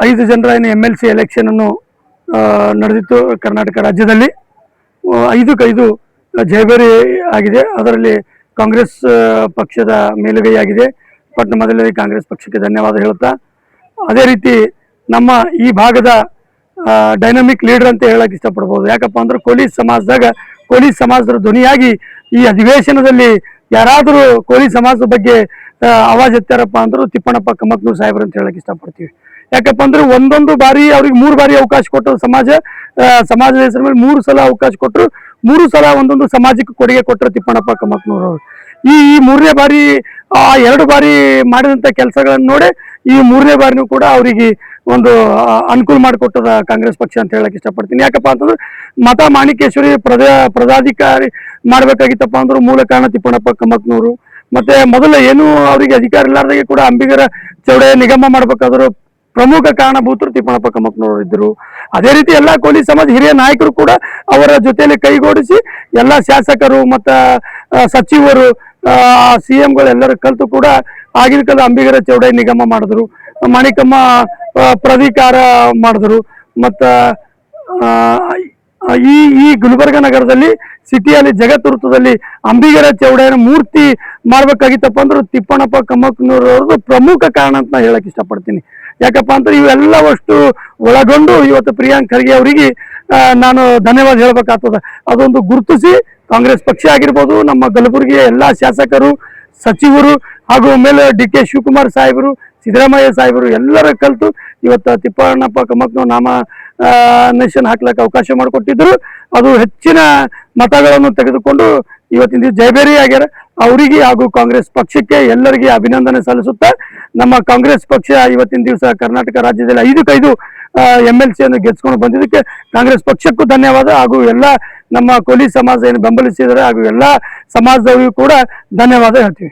5 ಜನರ ಏನು MLC election ಅನ್ನು ನಡೆದಿತ್ತು ಕರ್ನಾಟಕ ರಾಜ್ಯದಲ್ಲಿ. 5-5 ಜಯಬೇರಿ ಆಗಿದೆ. ಅದರಲ್ಲಿ ಕಾಂಗ್ರೆಸ್ ಪಕ್ಷದ ಮೇಲುಗೈಯಾಗಿದೆ. ಮೊದಲನೇ ಕಾಂಗ್ರೆಸ್ ಪಕ್ಷಕ್ಕೆ ಧನ್ಯವಾದ ಹೇಳುತ್ತಾ, ಅದೇ ರೀತಿ ನಮ್ಮ ಈ ಭಾಗದ ಡೈನಮಿಕ್ ಲೀಡರ್ ಅಂತ ಹೇಳಕ್ಕೆ ಇಷ್ಟಪಡ್ಬೋದು. ಯಾಕಪ್ಪ ಅಂದ್ರೆ ಕೋಲಿ ಸಮಾಜದ ಧ್ವನಿಯಾಗಿ ಈ ಅಧಿವೇಶನದಲ್ಲಿ ಯಾರಾದರೂ ಕೋಲಿ ಸಮಾಜದ ಬಗ್ಗೆ ಆವಾಜ್ ಎತ್ತಾರಪ್ಪ ಅಂದ್ರು ತಿಪ್ಪಣ್ಣಪ್ಪ ಕಮ್ಮಕ್ನೂರು ಸಾಹೇಬ್ರು ಅಂತ ಹೇಳಕ್ಕೆ ಇಷ್ಟಪಡ್ತೀವಿ. ಯಾಕಪ್ಪ ಅಂದ್ರೆ ಒಂದೊಂದು ಬಾರಿ ಅವ್ರಿಗೆ 3 ಬಾರಿ ಅವಕಾಶ ಕೊಟ್ಟರು. ಸಮಾಜದ ಹೆಸರ ಮೇಲೆ 3 ಸಲ ಅವಕಾಶ ಕೊಟ್ಟರು. 3 ಸಲ ಒಂದೊಂದು ಸಮಾಜಕ್ಕೆ ಕೊಡುಗೆ ಕೊಟ್ಟರು ತಿಪ್ಪಣ್ಣಪ್ಪ ಕಮ್ಮಕ್ನೂರು ಅವರು. ಈ 3ನೇ ಬಾರಿ 2 ಬಾರಿ ಮಾಡಿದಂಥ ಕೆಲಸಗಳನ್ನು ನೋಡಿ ಈ 3ನೇ ಬಾರಿನೂ ಕೂಡ ಅವರಿಗೆ ಒಂದು ಅನುಕೂಲ ಮಾಡಿಕೊಟ್ಟದ ಕಾಂಗ್ರೆಸ್ ಪಕ್ಷ ಅಂತ ಹೇಳಕ್ಕೆ ಇಷ್ಟಪಡ್ತೀನಿ. ಯಾಕಪ್ಪ ಅಂತಂದ್ರೆ ಮತ ಮಾಣಿಕೇಶ್ವರಿ ಪ್ರಧಾಧಿಕಾರಿ ಮಾಡ್ಬೇಕಾಗಿತ್ತಪ್ಪ ಅಂದ್ರೆ ಮೂಲ ಕಾರಣ ತಿಪ್ಪಣ್ಣಪ್ಪ ಕಮ್ಮಕ್ನೂರು. ಮತ್ತೆ ಮೊದಲು ಏನು ಅವರಿಗೆ ಅಧಿಕಾರ ಇಲ್ಲಾರ್ದಾಗೆ ಕೂಡ ಅಂಬಿಗರ ಚೌಡಯ್ಯ ನಿಗಮ ಮಾಡ್ಬೇಕಾದ್ರು ಪ್ರಮುಖ ಕಾರಣಭೂತರು ತಿಪ್ಪಣ್ಣಪ್ಪ ಕಮ್ಮಕ್ನೂರು ಇದ್ದರು. ಅದೇ ರೀತಿ ಎಲ್ಲ ಕೋಲಿ ಸಮಾಜ ಹಿರಿಯ ನಾಯಕರು ಕೂಡ ಅವರ ಜೊತೆಯಲ್ಲಿ ಕೈಗೂಡಿಸಿ ಎಲ್ಲ ಶಾಸಕರು ಮತ್ತು ಸಚಿವರು CMಗಳು ಎಲ್ಲರೂ ಕಲಿತು ಕೂಡ ಆಗಿನ ಕಾಲ ಅಂಬಿಗರ ಚೌಡಯ್ಯ ನಿಗಮ ಮಾಡಿದ್ರು, ಮಾಣಿಕಮ್ಮ ಪ್ರಾಧಿಕಾರ ಮಾಡಿದ್ರು. ಮತ್ತು ಈ ಗುಲ್ಬರ್ಗ ನಗರದಲ್ಲಿ ಸಿಟಿಯಲ್ಲಿ ಜಗತ್ ಅಂಬಿಗರ ಚೌಡಯ್ಯನ ಮೂರ್ತಿ ಮಾಡ್ಬೇಕಾಗಿತ್ತಪ್ಪ ಅಂದ್ರೆ ತಿಪ್ಪಣ್ಣಪ್ಪ ಕಮ್ಮಕ್ನೂರು ಅವ್ರದ್ದು ಪ್ರಮುಖ ಕಾರಣ ಅಂತ ನಾ ಹೇಳಕ್ ಇಷ್ಟಪಡ್ತೀನಿ. ಯಾಕಪ್ಪ ಅಂದ್ರೆ ಇವೆಲ್ಲವಷ್ಟು ಒಳಗೊಂಡು ಇವತ್ತು ಪ್ರಿಯಾಂಕ್ ಖರ್ಗೆ ಅವರಿಗೆ ನಾನು ಧನ್ಯವಾದ ಹೇಳ್ಬೇಕಾಗ್ತದೆ. ಅದೊಂದು ಗುರುತಿಸಿ ಕಾಂಗ್ರೆಸ್ ಪಕ್ಷ ಆಗಿರ್ಬೋದು, ನಮ್ಮ ಕಲಬುರಗಿಯ ಎಲ್ಲ ಶಾಸಕರು, ಸಚಿವರು ಹಾಗೂ ಆಮೇಲೆ DK ಶಿವಕುಮಾರ್ ಸಾಹೇಬರು, ಸಿದ್ದರಾಮಯ್ಯ ಸಾಹೇಬರು ಎಲ್ಲರ ಕಲಿತು ಇವತ್ತು ತಿಪ್ಪಣ್ಣಪ್ಪ ಕಮ್ಮಕ್ನೂರು ನಾಮಿನೇಷನ್ ಹಾಕ್ಲಿಕ್ಕೆ ಅವಕಾಶ ಮಾಡಿಕೊಟ್ಟಿದ್ರು. ಅದು ಹೆಚ್ಚಿನ ಮತಗಳನ್ನು ತೆಗೆದುಕೊಂಡು ಇವತ್ತಿನ ದಿವಸ ಜಯಬೇರಿ ಆಗ್ಯಾರ. ಅವರಿಗೆ ಹಾಗೂ ಕಾಂಗ್ರೆಸ್ ಪಕ್ಷಕ್ಕೆ ಎಲ್ಲರಿಗೆ ಅಭಿನಂದನೆ ಸಲ್ಲಿಸುತ್ತಾ, ನಮ್ಮ ಕಾಂಗ್ರೆಸ್ ಪಕ್ಷ ಇವತ್ತಿನ ದಿವಸ ಕರ್ನಾಟಕ ರಾಜ್ಯದಲ್ಲಿ 5-5 MLC ಅನ್ನು ಗೆದ್ಸ್ಕೊಂಡು ಬಂದಿದ್ದಕ್ಕೆ ಕಾಂಗ್ರೆಸ್ ಪಕ್ಷಕ್ಕೂ ಧನ್ಯವಾದ. ಹಾಗೂ ಎಲ್ಲ ನಮ್ಮ ಕೋಲಿ ಸಮಾಜ ಏನು ಬೆಂಬಲಿಸಿದರೆ ಹಾಗೂ ಎಲ್ಲ ಸಮಾಜದವರಿಗೂ ಕೂಡ ಧನ್ಯವಾದ ಹೇಳ್ತೀವಿ.